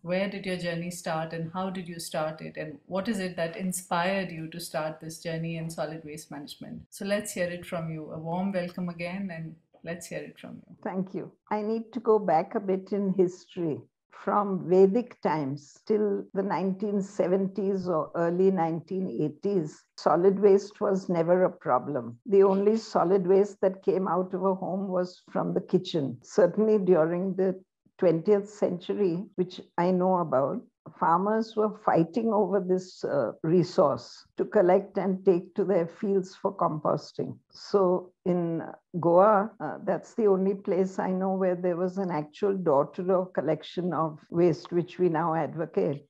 Where did your journey start and how did you start it? And what is it that inspired you to start this journey in solid waste management? So let's hear it from you. A warm welcome again, and let's hear it from you. Thank you. I need to go back a bit in history. From Vedic times till the 1970s or early 1980s, solid waste was never a problem. The only solid waste that came out of a home was from the kitchen. Certainly during the 20th century, which I know about, farmers were fighting over this resource to collect and take to their fields for composting. So in Goa, that's the only place I know where there was an actual door-to-door collection of waste, which we now advocate.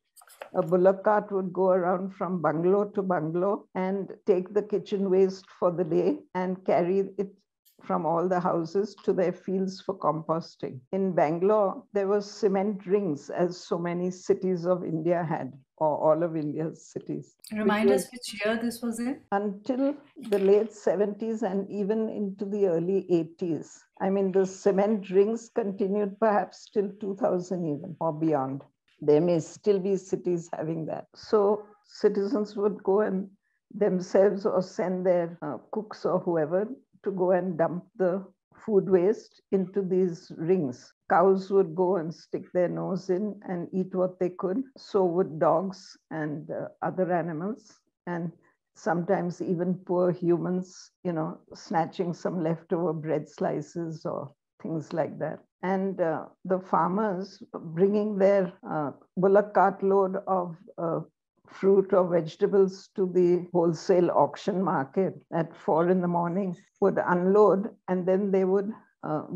A bullock cart would go around from bungalow to bungalow and take the kitchen waste for the day and carry it from all the houses to their fields for composting. In Bangalore, there were cement rings, as so many cities of India had, or all of India's cities. Remind us which year this was in? Until the late 70s and even into the early 80s. I mean, the cement rings continued perhaps till 2000 even, or beyond. There may still be cities having that. So citizens would go and themselves or send their cooks or whoever to go and dump the food waste into these rings. Cows would go and stick their nose in and eat what they could. So would dogs and other animals. And sometimes even poor humans, snatching some leftover bread slices or things like that. And the farmers bringing their bullock cart load of fruit or vegetables to the wholesale auction market at 4 in the morning would unload, and then they would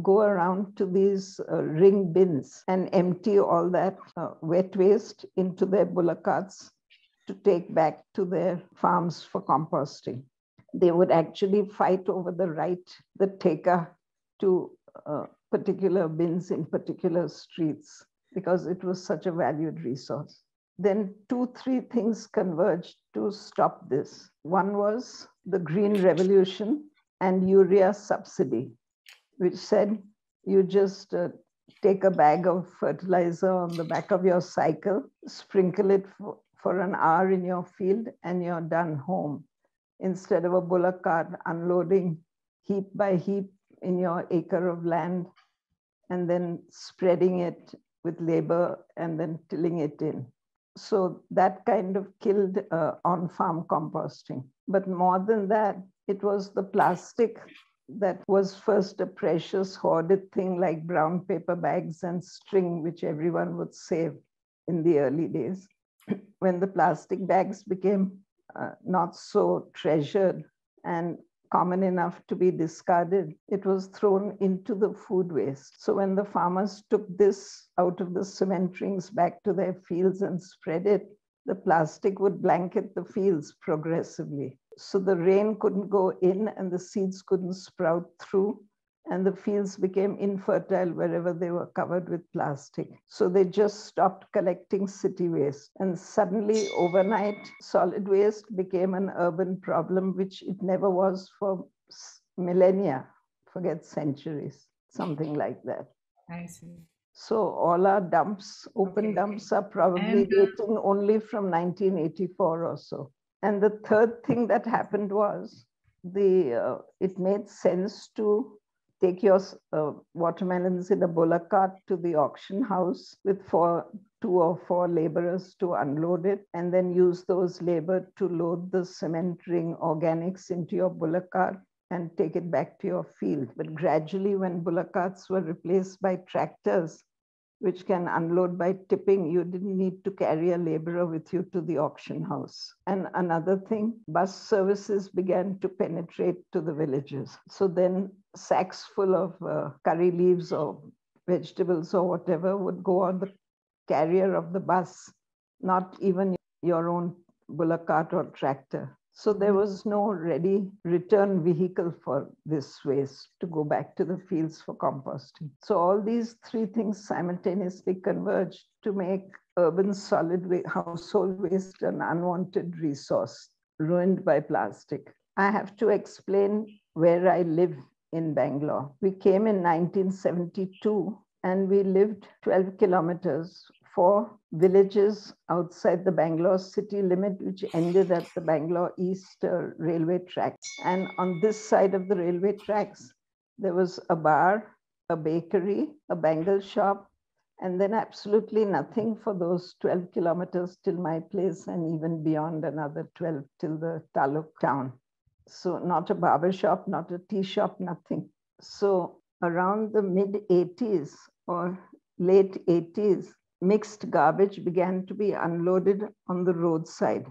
go around to these ring bins and empty all that wet waste into their bullock carts to take back to their farms for composting. They would actually fight over the right, the taker to particular bins in particular streets because it was such a valued resource. Then 2-3 things converged to stop this. One was the Green Revolution and urea subsidy, which said you just take a bag of fertilizer on the back of your cycle, sprinkle it for an hour in your field, and you're done home. Instead of a bullock cart unloading heap by heap in your acre of land and then spreading it with labor and then tilling it in. So that kind of killed on-farm composting. But more than that, it was the plastic that was first a precious hoarded thing like brown paper bags and string, which everyone would save in the early days. When the plastic bags became not so treasured and common enough to be discarded, it was thrown into the food waste. So when the farmers took this out of the cement rings back to their fields and spread it, the plastic would blanket the fields progressively. So the rain couldn't go in and the seeds couldn't sprout through, and the fields became infertile wherever they were covered with plastic. So they just stopped collecting city waste. And suddenly, overnight, solid waste became an urban problem, which it never was for millennia, forget centuries, something like that. I see. So all our dumps, open dumps, are probably dating only from 1984 or so. And the third thing that happened was it made sense to take your watermelons in a bullock cart to the auction house with 2 or 4 laborers to unload it, and then use those labor to load the cement ring organics into your bullock cart and take it back to your field. But gradually, when bullock carts were replaced by tractors, which can unload by tipping, you didn't need to carry a laborer with you to the auction house. And another thing, bus services began to penetrate to the villages. So then sacks full of curry leaves or vegetables or whatever would go on the carrier of the bus, not even your own bullock cart or tractor. So there was no ready return vehicle for this waste to go back to the fields for composting. So all these 3 things simultaneously converged to make urban solid household waste an unwanted resource, ruined by plastic. I have to explain where I live in Bangalore. We came in 1972 and we lived 12 kilometers 4 villages outside the Bangalore city limit, which ended at the Bangalore East railway track. And on this side of the railway tracks, there was a bar, a bakery, a bangle shop, and then absolutely nothing for those 12 kilometers till my place, and even beyond another 12 till the Taluk town. So not a barber shop, not a tea shop, nothing. So around the mid 80s or late 80s, mixed garbage began to be unloaded on the roadside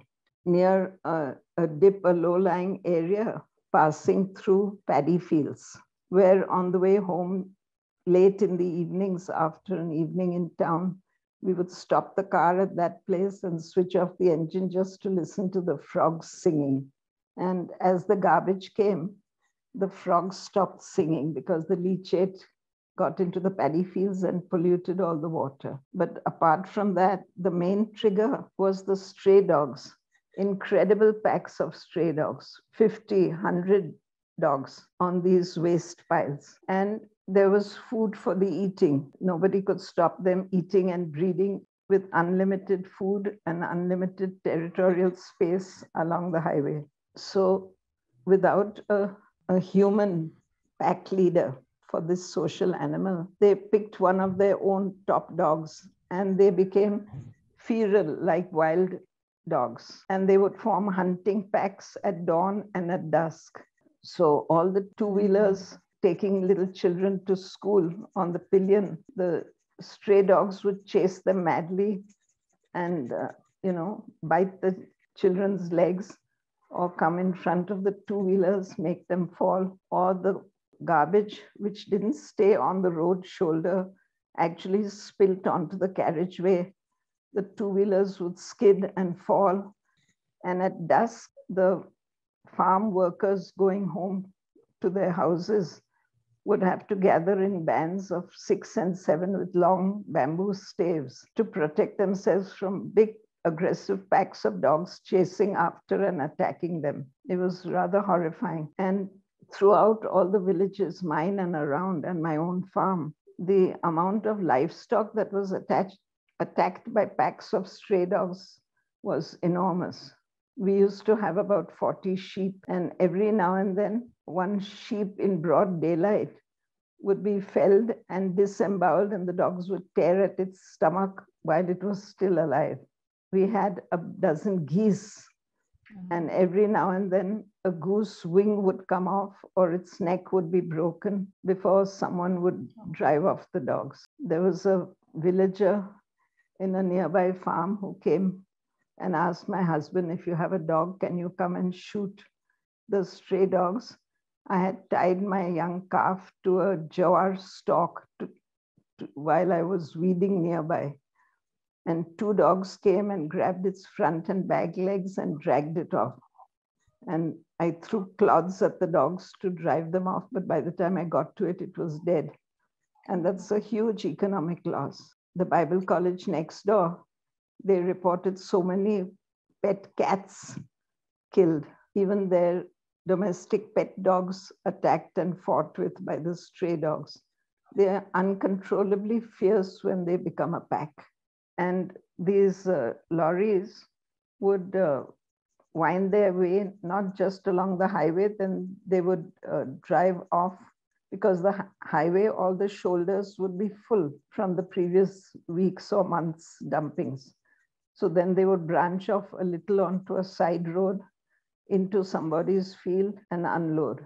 near a dip, a low-lying area passing through paddy fields, where on the way home, late in the evenings after an evening in town, we would stop the car at that place and switch off the engine just to listen to the frogs singing. And as the garbage came, the frogs stopped singing because the leachate got into the paddy fields and polluted all the water. But apart from that, the main trigger was the stray dogs, incredible packs of stray dogs, 50, 100 dogs on these waste piles. And there was food for the eating. Nobody could stop them eating and breeding with unlimited food and unlimited territorial space along the highway. So without a human pack leader for this social animal, they picked one of their own top dogs and they became feral like wild dogs. And they would form hunting packs at dawn and at dusk. So all the two-wheelers taking little children to school on the pillion, the stray dogs would chase them madly and, bite the children's legs or come in front of the two-wheelers, make them fall, or the garbage, which didn't stay on the road shoulder, actually spilt onto the carriageway. The two-wheelers would skid and fall. And at dusk, the farm workers going home to their houses would have to gather in bands of 6 and 7 with long bamboo staves to protect themselves from big aggressive packs of dogs chasing after and attacking them. It was rather horrifying. And throughout all the villages, mine and around, and my own farm, the amount of livestock that was attacked by packs of stray dogs was enormous. We used to have about 40 sheep, and every now and then, one sheep in broad daylight would be felled and disemboweled, and the dogs would tear at its stomach while it was still alive. We had a dozen geese, and every now and then a goose wing would come off or its neck would be broken before someone would drive off the dogs. There was a villager in a nearby farm who came and asked my husband, if you have a dog, can you come and shoot the stray dogs? I had tied my young calf to a jawar stalk while I was weeding nearby. And 2 dogs came and grabbed its front and back legs and dragged it off. And I threw cloths at the dogs to drive them off, but by the time I got to it, it was dead. And that's a huge economic loss. The Bible college next door, they reported so many pet cats killed, even their domestic pet dogs attacked and fought with by the stray dogs. They are uncontrollably fierce when they become a pack. And these lorries would wind their way, not just along the highway, then they would drive off because the highway, all the shoulders would be full from the previous weeks or months' dumpings. So then they would branch off a little onto a side road into somebody's field and unload.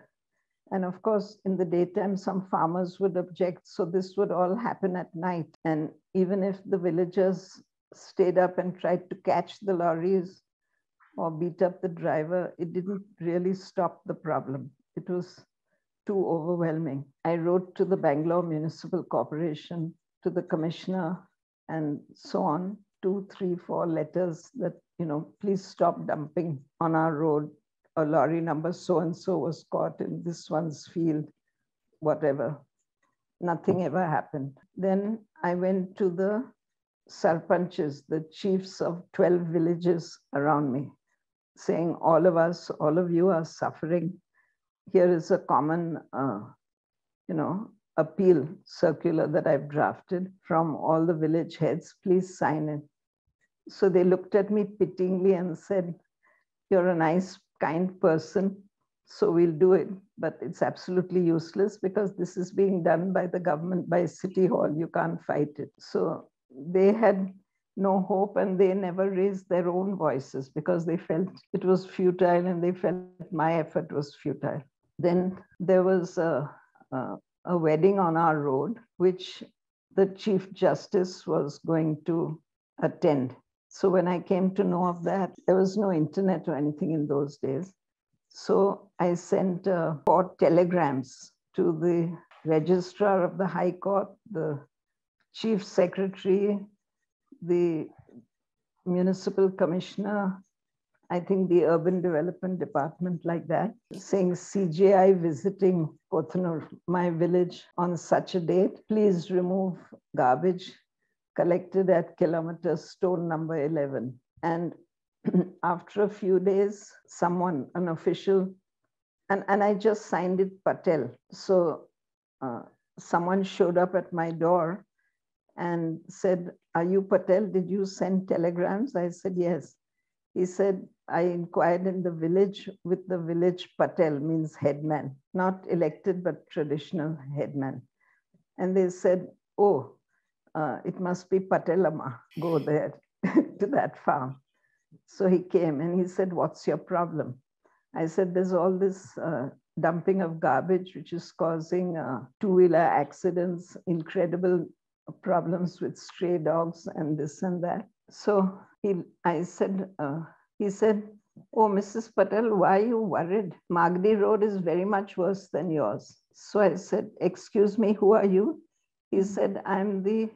And of course, in the daytime, some farmers would object. So this would all happen at night. And even if the villagers stayed up and tried to catch the lorries or beat up the driver, it didn't really stop the problem. It was too overwhelming. I wrote to the Bangalore Municipal Corporation, to the commissioner, and so on, 2, 3, 4 letters that, please stop dumping on our road. A lorry number so-and-so was caught in this one's field, whatever. Nothing ever happened. Then I went to the sarpanches, the chiefs of 12 villages around me, saying, all of us, all of you are suffering. Here is a common, appeal circular that I've drafted from all the village heads. Please sign it. So they looked at me pityingly and said, you're a nice, kind person, so we'll do it. But it's absolutely useless because this is being done by the government, by City Hall. You can't fight it. So they had no hope, and they never raised their own voices because they felt it was futile, and they felt my effort was futile. Then there was a wedding on our road, which the Chief Justice was going to attend. So when I came to know of that, there was no internet or anything in those days. So I sent 4 telegrams to the registrar of the High Court, the Chief Secretary, the Municipal Commissioner, I think the Urban Development Department, like that, saying CJI visiting Kothanur, my village, on such a date. Please remove garbage collected at kilometer stone number 11. And after a few days, someone, an official, and I just signed it Patel. So someone showed up at my door and said, are you Patel? Did you send telegrams? I said, yes. He said, I inquired in the village with the village Patel, means headman, not elected, but traditional headman. And they said, oh, it must be Patelama, go there to that farm. So he came and he said, what's your problem? I said, there's all this dumping of garbage, which is causing two-wheeler accidents, incredible problems with stray dogs and this and that. So he said, oh, Mrs. Patel, why are you worried? Magdi Road is very much worse than yours. So I said, excuse me, who are you? He said, I'm the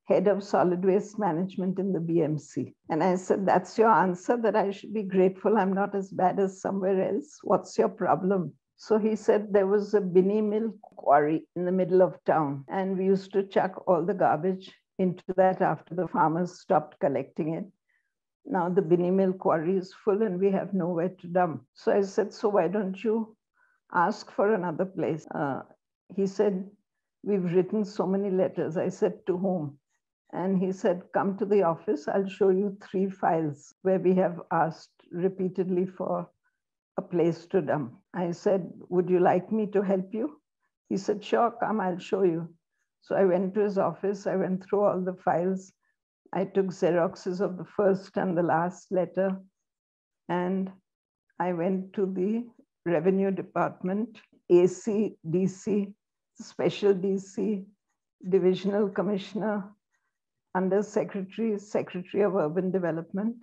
head of solid waste management in the BMC. And I said, that's your answer, that I should be grateful I'm not as bad as somewhere else. What's your problem? So he said there was a Binny Mill quarry in the middle of town, and we used to chuck all the garbage into that after the farmers stopped collecting it. Now the Binny Mill quarry is full and we have nowhere to dump. So I said, so why don't you ask for another place? He said, we've written so many letters. I said, to whom? And he said, come to the office. I'll show you 3 files where we have asked repeatedly for a place to dump. I said, would you like me to help you? He said, sure, come, I'll show you. So I went to his office. I went through all the files. I took Xeroxes of the first and the last letter. And I went to the Revenue Department, AC, DC, Special DC, Divisional Commissioner, Under Secretary, Secretary of Urban Development.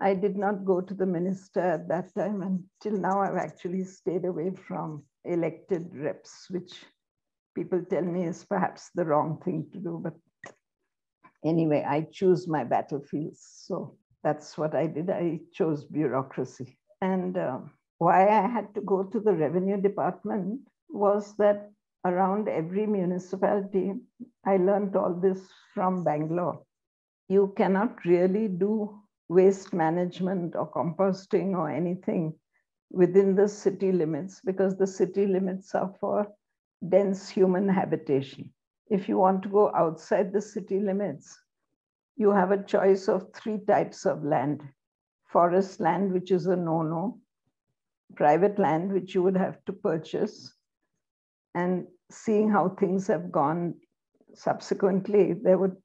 I did not go to the minister at that time, and till now I've actually stayed away from elected reps, which people tell me is perhaps the wrong thing to do. But anyway, I choose my battlefields. So that's what I did. I chose bureaucracy. And why I had to go to the Revenue Department was that around every municipality, I learned all this from Bangalore. You cannot really do waste management or composting or anything within the city limits, because the city limits are for dense human habitation. If you want to go outside the city limits, you have a choice of 3 types of land. Forest land, which is a no-no, private land, which you would have to purchase, and seeing how things have gone subsequently, there would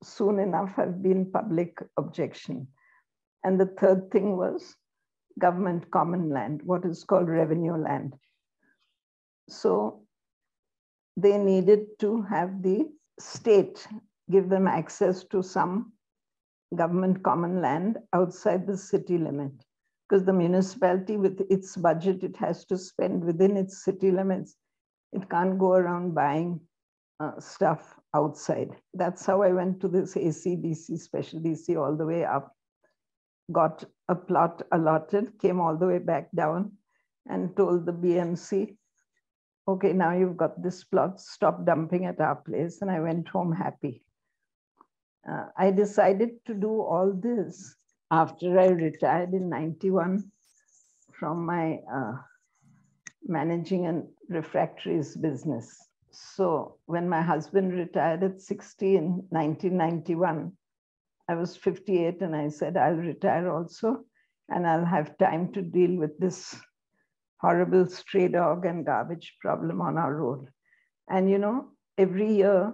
soon enough have been public objection. And the third thing was government common land, what is called revenue land. So they needed to have the state give them access to some government common land outside the city limit, because the municipality with its budget, it has to spend within its city limits. It can't go around buying stuff outside. That's how I went to this ACDC, Special DC, all the way up, got a plot allotted, came all the way back down and told the BMC, okay, now you've got this plot, stop dumping at our place. And I went home happy. I decided to do all this after I retired in 91 from my managing and refractories business. So when my husband retired at 60 in 1991, I was 58 and I said, I'll retire also and I'll have time to deal with this horrible stray dog and garbage problem on our road. And every year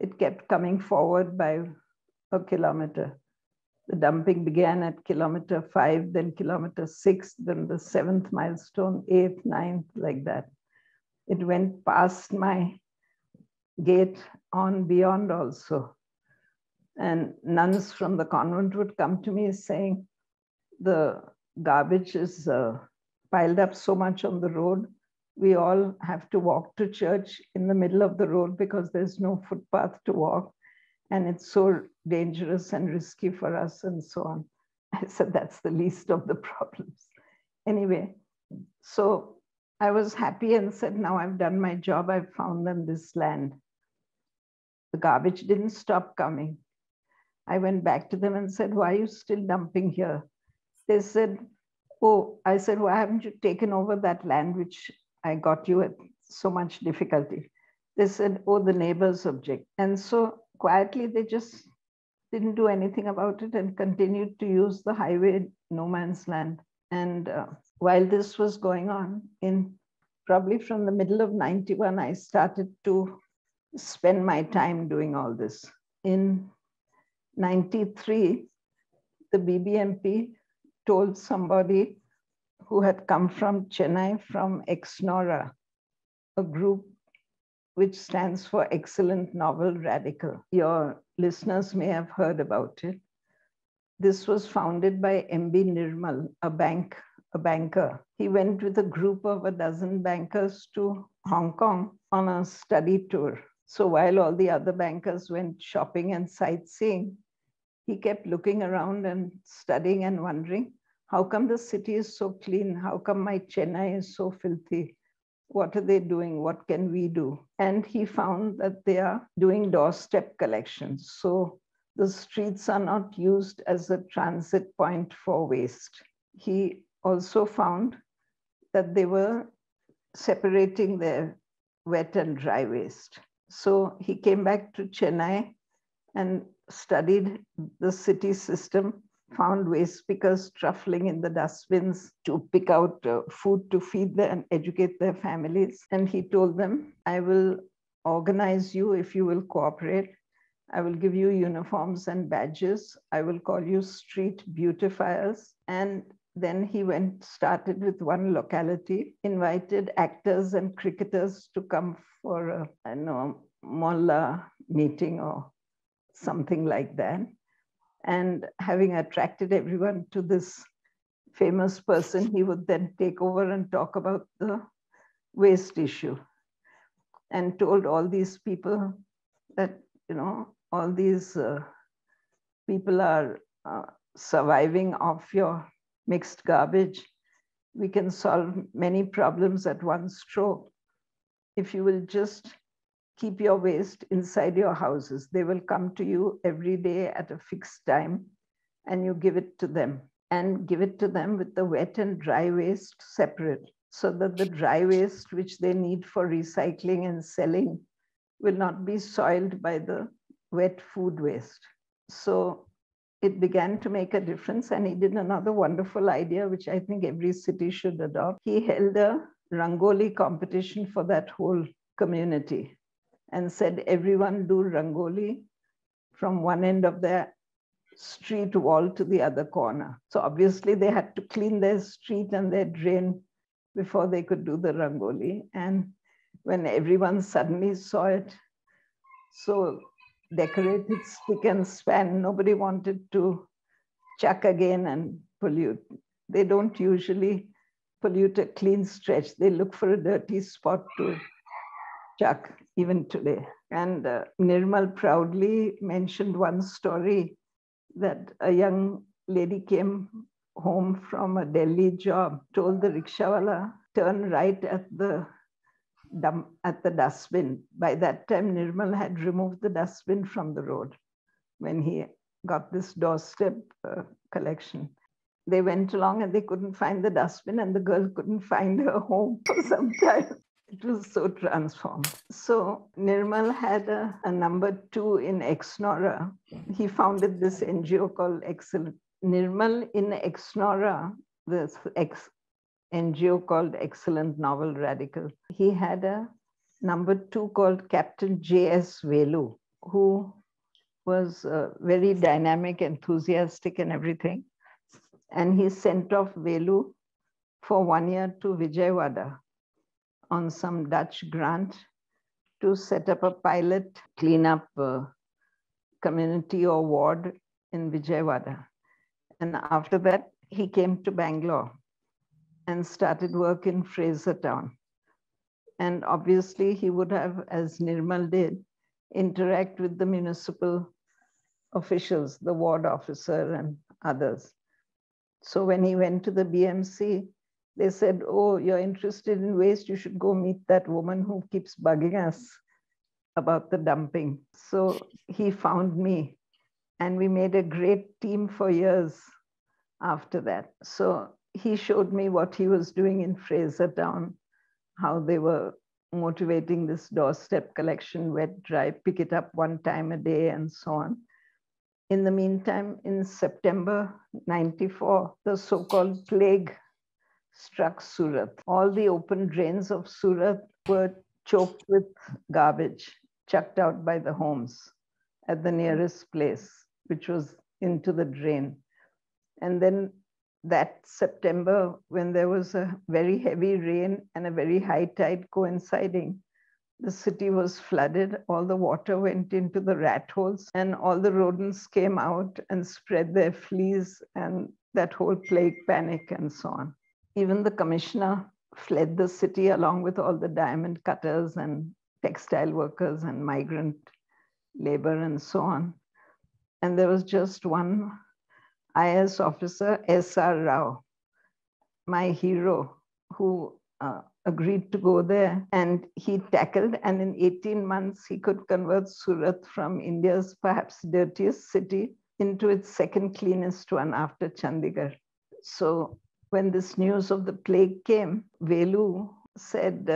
it kept coming forward by a kilometer. The dumping began at kilometer 5, then kilometer 6, then the 7th milestone, 8th, 9th, like that. It went past my gate on beyond also. And nuns from the convent would come to me saying, the garbage is piled up so much on the road. We all have to walk to church in the middle of the road because there's no footpath to walk. And it's so dangerous and risky for us and so on. I said, that's the least of the problems. Anyway, so I was happy and said, now I've done my job. I've found them this land. The garbage didn't stop coming. I went back to them and said, why are you still dumping here? They said, oh, I said, why haven't you taken over that land which I got you at so much difficulty? They said, oh, the neighbors object. And so quietly, they just didn't do anything about it and continued to use the highway, no man's land. And while this was going on, in probably from the middle of 91, I started to spend my time doing all this. In 93, the BBMP told somebody who had come from Chennai, from Exnora, a group which stands for Excellent Novel Radical. Your listeners may have heard about it. This was founded by M.B. Nirmal, a banker. He went with a group of a dozen bankers to Hong Kong on a study tour. So while all the other bankers went shopping and sightseeing, he kept looking around and studying and wondering, how come the city is so clean? How come my Chennai is so filthy? What are they doing? What can we do? And he found that they are doing doorstep collections. So the streets are not used as a transit point for waste. He also found that they were separating their wet and dry waste. So he came back to Chennai and studied the city system, found waste pickers truffling in the dustbins to pick out food to feed them and educate their families. And he told them, I will organize you if you will cooperate. I will give you uniforms and badges. I will call you street beautifiers. And then he started with one locality, invited actors and cricketers to come for a Mohalla meeting or something like that. And having attracted everyone to this famous person, he would then take over and talk about the waste issue, and told all these people that, all these people are surviving off your mixed garbage. We can solve many problems at one stroke if you will just keep your waste inside your houses. They will come to you every day at a fixed time and you give it to them, and give it to them with the wet and dry waste separate, so that the dry waste which they need for recycling and selling will not be soiled by the wet food waste. So it began to make a difference. And he did another wonderful idea, which I think every city should adopt. He held a Rangoli competition for that whole community and said, everyone do Rangoli from one end of their street wall to the other corner. So obviously they had to clean their street and their drain before they could do the Rangoli. And when everyone suddenly saw it, so decorated spick and span, nobody wanted to chuck again and pollute. They don't usually pollute a clean stretch. They look for a dirty spot to chuck, even today. And Nirmal proudly mentioned one story that a young lady came home from a Delhi job, told the rickshawala, turn right at the dustbin. By that time, Nirmal had removed the dustbin from the road when he got this doorstep collection. They went along and they couldn't find the dustbin, and the girl couldn't find her home for some time. It was so transformed. So Nirmal had a number 2 in Exnora. He founded this NGO called Excellent. Nirmal in Exnora, this NGO called Excellent Novel Radical. He had a number 2 called Captain J.S. Velu, who was very dynamic, enthusiastic, and everything. And he sent off Velu for 1 year to Vijayawada on some Dutch grant to set up a pilot cleanup community or ward in Vijayawada. And after that, he came to Bangalore and started work in Frasertown. And obviously, he would have, as Nirmal did, interact with the municipal officials, the ward officer and others. So when he went to the BMC, they said, oh, you're interested in waste, you should go meet that woman who keeps bugging us about the dumping. So he found me, and we made a great team for years after that. So he showed me what he was doing in Frasertown, how they were motivating this doorstep collection, wet, dry, pick it up 1 time a day, and so on. In the meantime, in September 94, the so-called plague struck Surat. All the open drains of Surat were choked with garbage, chucked out by the homes at the nearest place, which was into the drain. And then that September, when there was a very heavy rain and a very high tide coinciding, the city was flooded, all the water went into the rat holes, and all the rodents came out and spread their fleas, and that whole plague panic and so on. Even the commissioner fled the city along with all the diamond cutters and textile workers and migrant labor and so on. And there was just one IS officer, S.R. Rao, my hero, who agreed to go there, and he tackled, and in 18 months he could convert Surat from India's perhaps dirtiest city into its second cleanest one after Chandigarh. So when this news of the plague came, Velu said,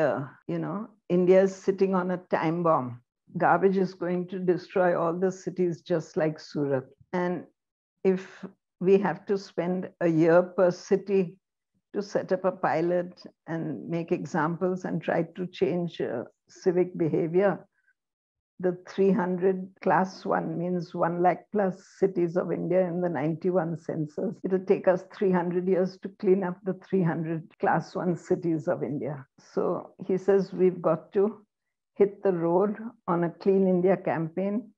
India is sitting on a time bomb. Garbage is going to destroy all the cities just like Surat. And if we have to spend a year per city to set up a pilot and make examples and try to change civic behavior, the 300 class 1 means 1 lakh plus cities of India in the 91 census. It'll take us 300 years to clean up the 300 class 1 cities of India. So he says we've got to hit the road on a Clean India campaign,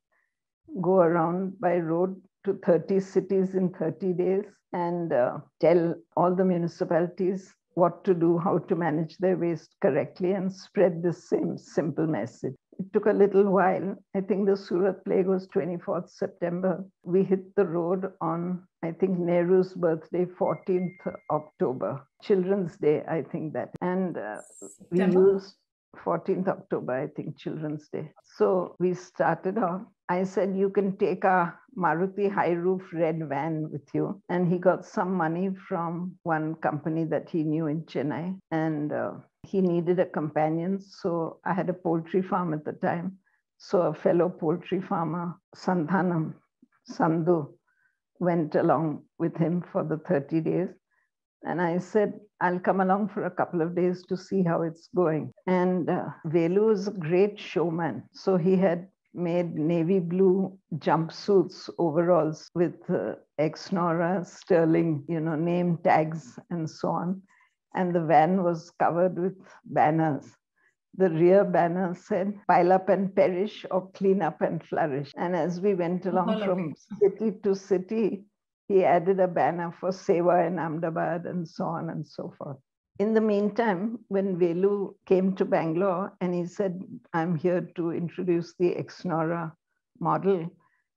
go around by road to 30 cities in 30 days and tell all the municipalities what to do, how to manage their waste correctly, and spread the same simple message. It took a little while. I think the Surat plague was 24th September. We hit the road on, I think, Nehru's birthday, 14th October. Children's Day, I think that. And we used 14th October, I think, Children's Day. So we started off. I said, you can take our Maruti high roof red van with you. And he got some money from one company that he knew in Chennai. And he needed a companion. So I had a poultry farm at the time. So a fellow poultry farmer, Sandhanam, Sandhu, went along with him for the 30 days. And I said, I'll come along for a couple of days to see how it's going. And Velu is a great showman. So he had made navy blue jumpsuits, overalls with Exnora, Sterling, name tags and so on. And the van was covered with banners. The rear banner said, pile up and perish or clean up and flourish. And as we went along from city to city, he added a banner for Seva in Ahmedabad and so on and so forth. In the meantime, when Velu came to Bangalore and he said, I'm here to introduce the Exnora model,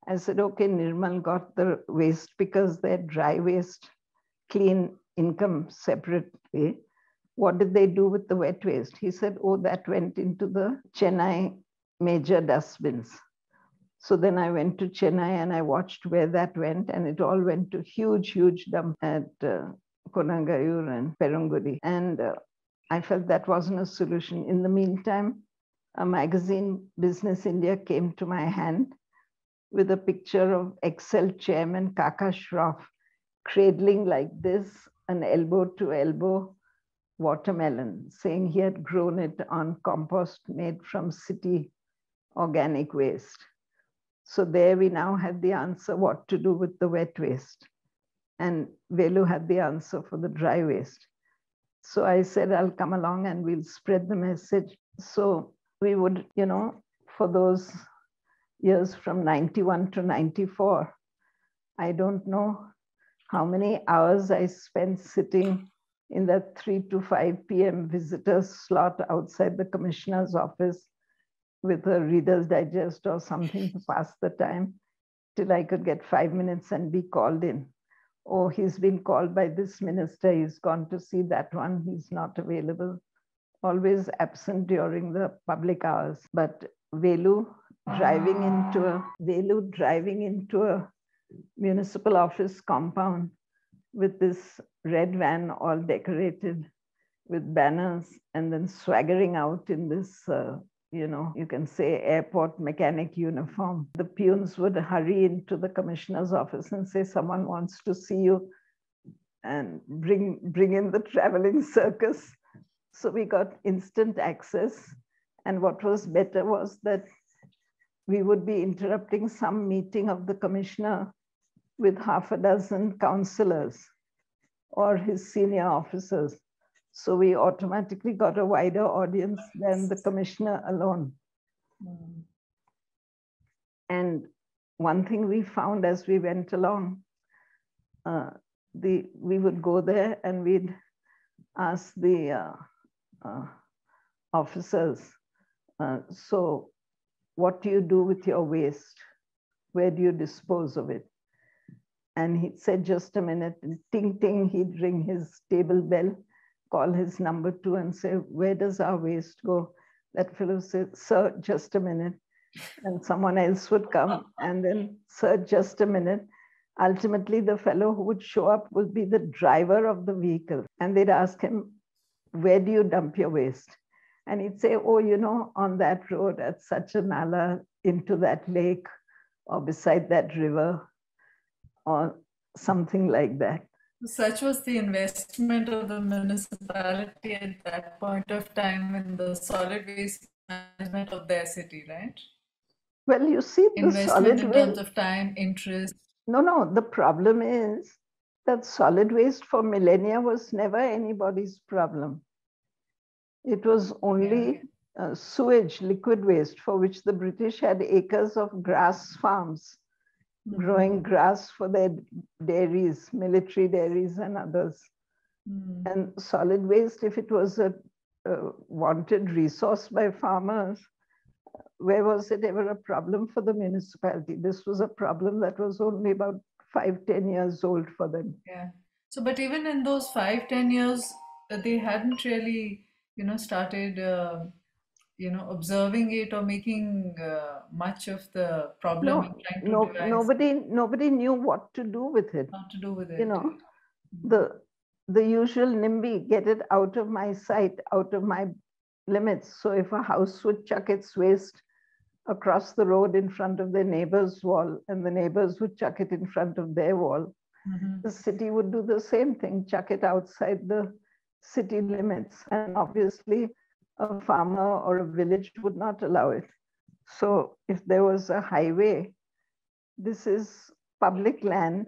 I said, okay, Nirmal got the waste because they're dry waste, clean income separately. What did they do with the wet waste? He said, oh, that went into the Chennai major dustbins. So then I went to Chennai and I watched where that went, and it all went to huge dump at Konagayur and Perungudi. And I felt that wasn't a solution. In the meantime, a magazine, Business India, came to my hand with a picture of Excel chairman Kaka Shroff cradling like this, an elbow to elbow watermelon, saying he had grown it on compost made from city organic waste. So there we now had the answer what to do with the wet waste. And Velu had the answer for the dry waste. So I said, I'll come along and we'll spread the message. So we would, for those years from 91 to 94, I don't know how many hours I spent sitting in that 3 to 5 p.m. visitors slot outside the commissioner's office with a Reader's Digest or something to pass the time till I could get 5 minutes and be called in. Oh, he's been called by this minister, he's gone to see that one, he's not available. Always absent during the public hours. But Velu driving into a municipal office compound with this red van all decorated with banners and then swaggering out in this, you can say airport mechanic uniform. The peons would hurry into the commissioner's office and say, someone wants to see you, and bring in the traveling circus. So we got instant access. And what was better was that we would be interrupting some meeting of the commissioner with half a dozen councillors or his senior officers. So we automatically got a wider audience than the commissioner alone. Mm. And one thing we found as we went along, we would go there and we'd ask the officers, so what do you do with your waste? Where do you dispose of it? And he'd say, just a minute, and ting, ting, he'd ring his table bell, call his number 2 and say, where does our waste go? That fellow said, sir, just a minute. And someone else would come and then, sir, just a minute. Ultimately, the fellow who would show up would be the driver of the vehicle. And they'd ask him, where do you dump your waste? And he'd say, oh, on that road at such a nala, into that lake, or beside that river, or something like that. Such was the investment of the municipality at that point of time in the solid waste management of their city, right? Well, you see, the investment in terms of time, interest. No, the problem is that solid waste for millennia was never anybody's problem. It was only sewage, liquid waste, for which the British had acres of grass farms, growing grass for their dairies, military dairies and others. And solid waste, if it was a wanted resource by farmers, where was it ever a problem for the municipality? This was a problem that was only about 5-10 years old for them. Yeah. So, but even in those 5-10 years, they hadn't really, started, observing it or making much of the problem. Nobody knew what to do with it. What to do with it. The usual NIMBY, get it out of my sight, out of my limits. So if a house would chuck its waste across the road in front of their neighbor's wall, and the neighbors would chuck it in front of their wall, the city would do the same thing, chuck it outside the city limits. And obviously, a farmer or a village would not allow it. So if there was a highway, this is public land,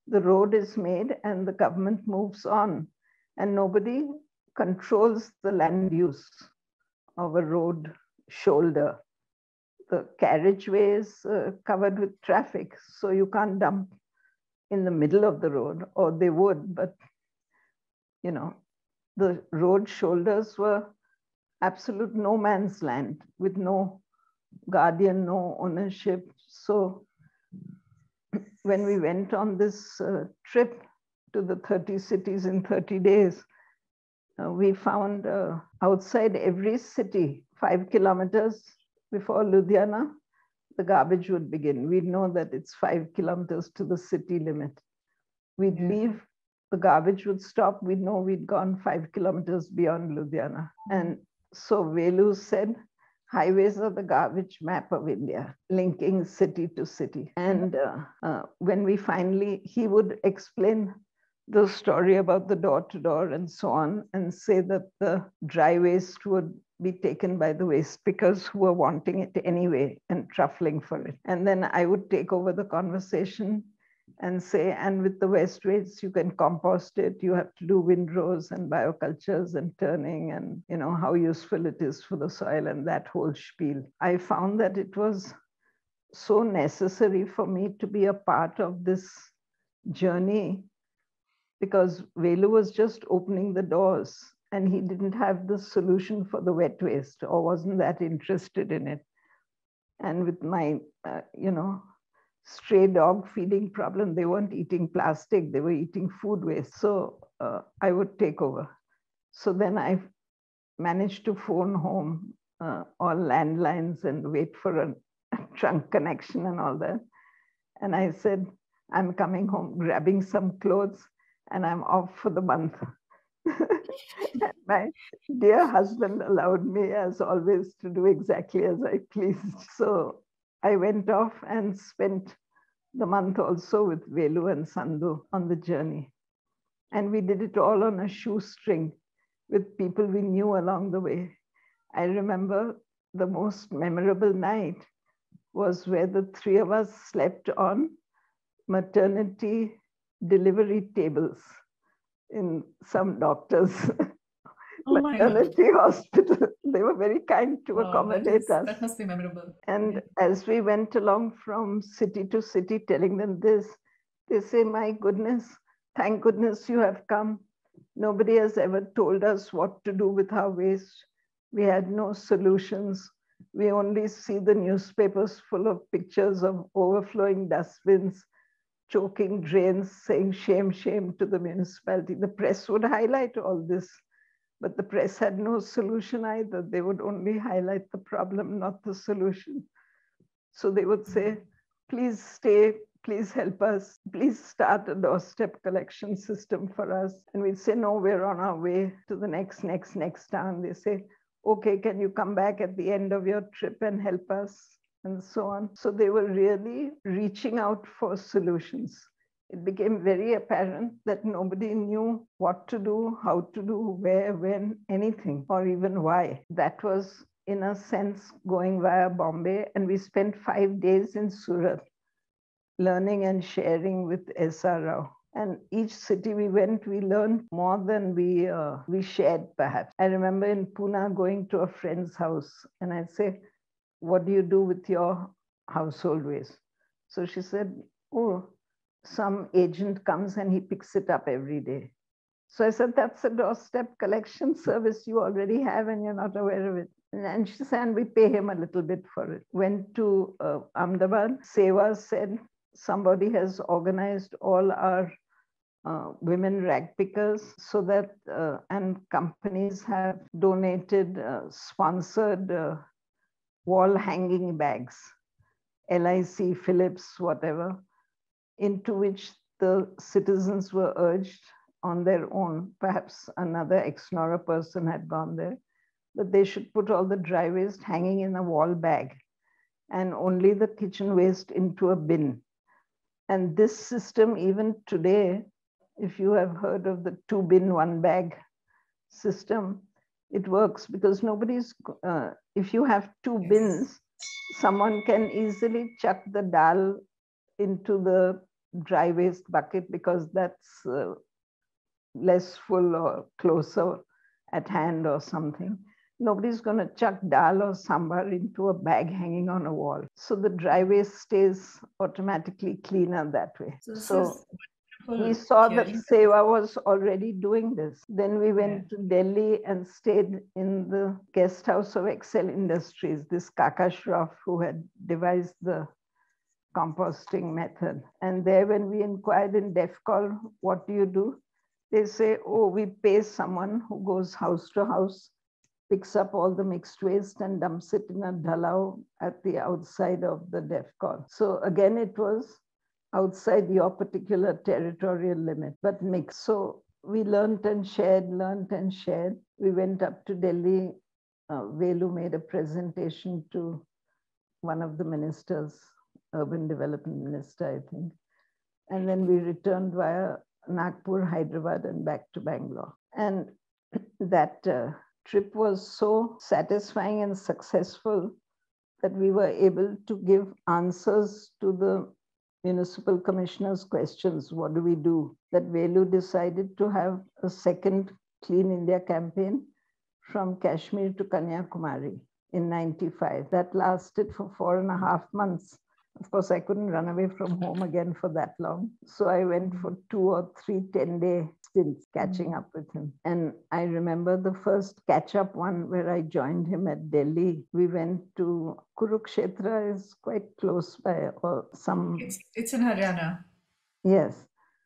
the road is made and the government moves on, and nobody controls the land use of a road shoulder. The carriageway is covered with traffic, so you can't dump in the middle of the road, or they would, but the road shoulders were absolute no man's land with no guardian, no ownership. So when we went on this trip to the 30 cities in 30 days, we found outside every city, 5 kilometers before Ludhiana, the garbage would begin. We'd know that it's 5 kilometers to the city limit. We'd leave the garbage would stop, we'd know we'd gone 5 kilometers beyond Ludhiana. And so Velu said, highways are the garbage map of India, linking city to city. And when we finally, he would explain the story about the door to door and so on, and say that the dry waste would be taken by the waste pickers who were wanting it anyway and truffling for it. And then I would take over the conversation and say, and with the waste waste, you can compost it. You have to do windrows and biocultures and turning, and you know how useful it is for the soil and that whole spiel. I found that it was so necessary for me to be a part of this journey, because Velu was just opening the doors and he didn't have the solution for the wet waste or wasn't that interested in it. And with my, stray dog feeding problem, they weren't eating plastic, they were eating food waste. So I would take over. So then I managed to phone home all landlines and wait for a trunk connection and all that. And I said, I'm coming home, grabbing some clothes, and I'm off for the month. My dear husband allowed me, as always, to do exactly as I pleased. So I went off and spent the month also with Velu and Sandhu on the journey. And we did it all on a shoestring with people we knew along the way. I remember the most memorable night was where the three of us slept on maternity delivery tables in some doctor's maternity hospital. They were very kind to accommodate us. That must be memorable. And as we went along from city to city telling them this, they say, my goodness, thank goodness you have come. Nobody has ever told us what to do with our waste. We had no solutions. We only see the newspapers full of pictures of overflowing dustbins, choking drains, saying shame, shame to the municipality. The press would highlight all this, but the press had no solution either. They would only highlight the problem, not the solution. So they would say, please stay, please help us, please start a doorstep collection system for us. And we'd say, no, we're on our way to the next town. They say, okay, can you come back at the end of your trip and help us? And so on. So they were really reaching out for solutions. It became very apparent that nobody knew what to do, how to do, where, when, anything, or even why. That was, in a sense, going via Bombay. And we spent 5 days in Surat, learning and sharing with S.R. Rao. And each city we went, we learned more than we shared, perhaps. I remember in Pune going to a friend's house, and I'd say, what do you do with your household waste? So she said, oh, some agent comes and he picks it up every day. So I said, that's a doorstep collection service you already have and you're not aware of it. And she said, and we pay him a little bit for it. Went to Ahmedabad. Seva said, somebody has organized all our women rag pickers so that, and companies have donated, sponsored wall hanging bags, LIC, Philips, whatever, into which the citizens were urged on their own, perhaps another ex-Nora person had gone there, that they should put all the dry waste hanging in a wall bag and only the kitchen waste into a bin. And this system, even today, if you have heard of the 2 bin 1 bag system, it works because nobody's, if you have 2 bins, someone can easily chuck the dal into the dry waste bucket because that's less full or closer at hand or something. Nobody's going to chuck dal or sambar into a bag hanging on a wall. So the dry waste stays automatically cleaner that way. So we saw that Seva was already doing this. Then we went to Delhi and stayed in the guest house of Excel Industries, this Kaka Shroff who had devised the composting method. And there when we inquired in DEFCOL, what do you do? They say, oh, we pay someone who goes house to house, picks up all the mixed waste and dumps it in a dhalao at the outside of the DEFCOL. So again, it was outside your particular territorial limit, but mixed. So we learned and shared. We went up to Delhi. Velu made a presentation to one of the ministers, urban development minister, I think. And then we returned via Nagpur, Hyderabad, and back to Bangalore. And that trip was so satisfying and successful that we were able to give answers to the municipal commissioner's questions. What do we do? That Velu decided to have a second Clean India campaign from Kashmir to Kanyakumari in 95. That lasted for 4.5 months. Of course, I couldn't run away from home again for that long. So I went for 2 or 3 10-day stints catching up with him. And I remember the first catch-up one where I joined him at Delhi. We went to Kurukshetra, is quite close by, or some... It's in Haryana. Yes.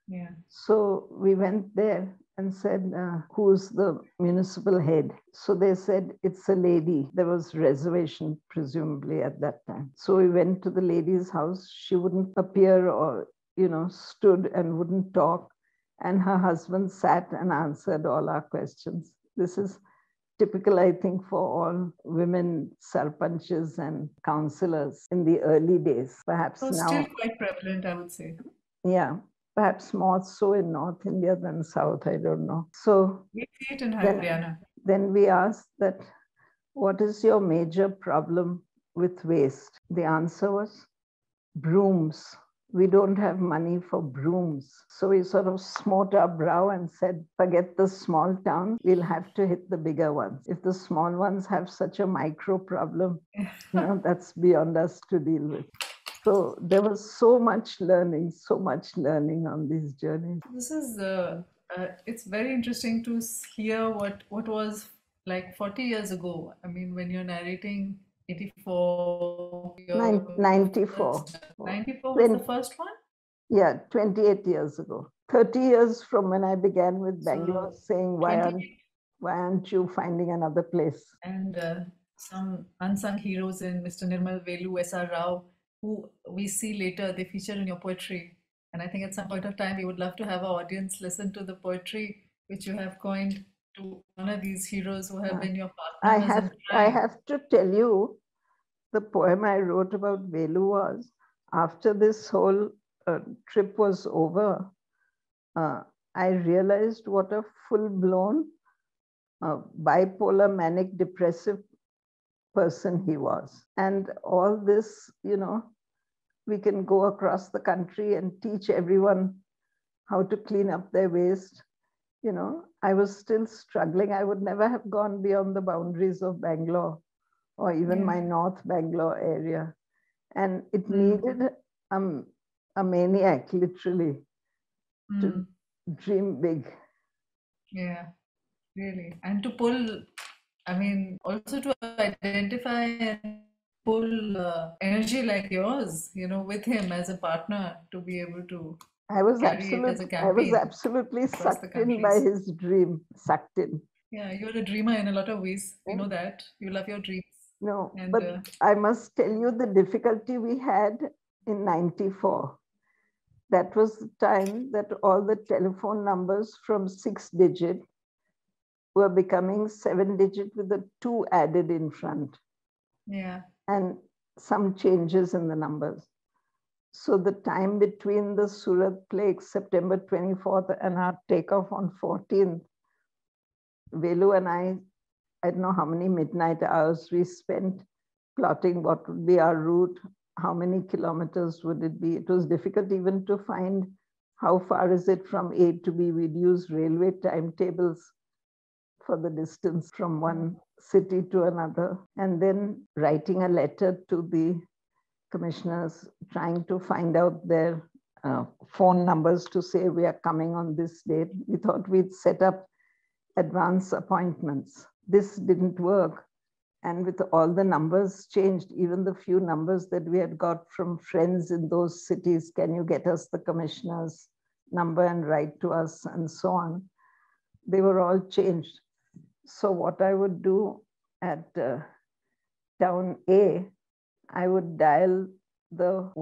Yeah. So we went there and said, who's the municipal head? So they said, it's a lady. There was reservation, presumably, at that time. So we went to the lady's house. She wouldn't appear or, stood and wouldn't talk. And her husband sat and answered all our questions. This is typical, I think, for all women sarpanches and councillors in the early days. Perhaps so now. Still quite prevalent, I would say. Yeah. Perhaps more so in North India than South, I don't know. So we see it in Haryana. Then we asked that, what is your major problem with waste? The answer was brooms. We don't have money for brooms. So we sort of smote our brow and said, forget the small towns, we'll have to hit the bigger ones. If the small ones have such a micro problem, that's beyond us to deal with. So there was so much learning on these journeys. This is, it's very interesting to hear what was like 40 years ago. I mean, when you're narrating 84. 94. 94 was the first one? Yeah, 28 years ago. 30 years from when I began with Bangalore, saying, why aren't you finding another place? And some unsung heroes in Mr. Nirmal, Velu, S.R. Rao, who we see later, they feature in your poetry. And I think at some point of time, we would love to have our audience listen to the poetry which you have coined to honor these heroes who have been your partners. I have to tell you, the poem I wrote about Velu was, after this whole trip was over, I realized what a full-blown bipolar manic depressive person he was. And all this, we can go across the country and teach everyone how to clean up their waste. I was still struggling. I would never have gone beyond the boundaries of Bangalore or even my North Bangalore area. And it needed a maniac, literally, to dream big. Yeah, really. And to pull, also to identify and pull energy like yours, with him as a partner to be able to I was absolutely sucked in by his dream, sucked in. Yeah, you're a dreamer in a lot of ways. You know that. You love your dreams. No, but I must tell you the difficulty we had in 94. That was the time that all the telephone numbers from 6-digit were becoming 7-digit with a 2 added in front. Yeah. And some changes in the numbers. So the time between the Surat plague, September 24th, and our takeoff on 14th, Velu and I don't know how many midnight hours we spent plotting what would be our route, how many kilometers would it be. It was difficult even to find how far is it from A to B. We'd use railway timetables for the distance from one city to another, and then writing a letter to the commissioners, trying to find out their phone numbers to say we are coming on this date. We thought we'd set up advance appointments. This didn't work. And with all the numbers changed, even the few numbers that we had got from friends in those cities, can you get us the commissioner's number and write to us and so on, they were all changed. So what I would do at town A, I would dial the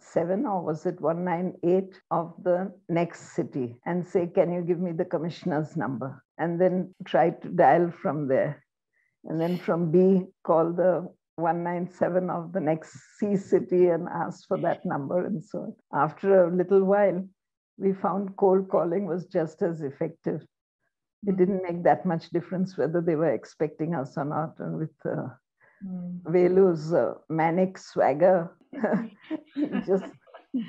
197 or was it 198 of the next city and say, can you give me the commissioner's number? And then try to dial from there. And then from B, call the 197 of the next C city and ask for that number and so on. After a little while, we found cold calling was just as effective. It didn't make that much difference whether they were expecting us or not. And with Velu's manic swagger, just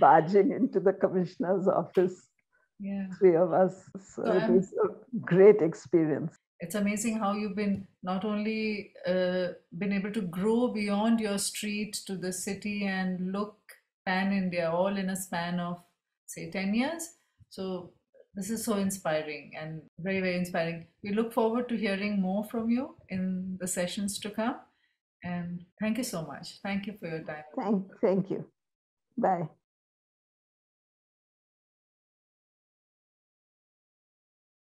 barging into the commissioner's office, three of us. So it was a great experience. It's amazing how you've been not only been able to grow beyond your street to the city and look pan-India all in a span of, say, 10 years. So this is so inspiring and very, very inspiring. We look forward to hearing more from you in the sessions to come. And thank you so much. Thank you for your time. Thank you. Bye.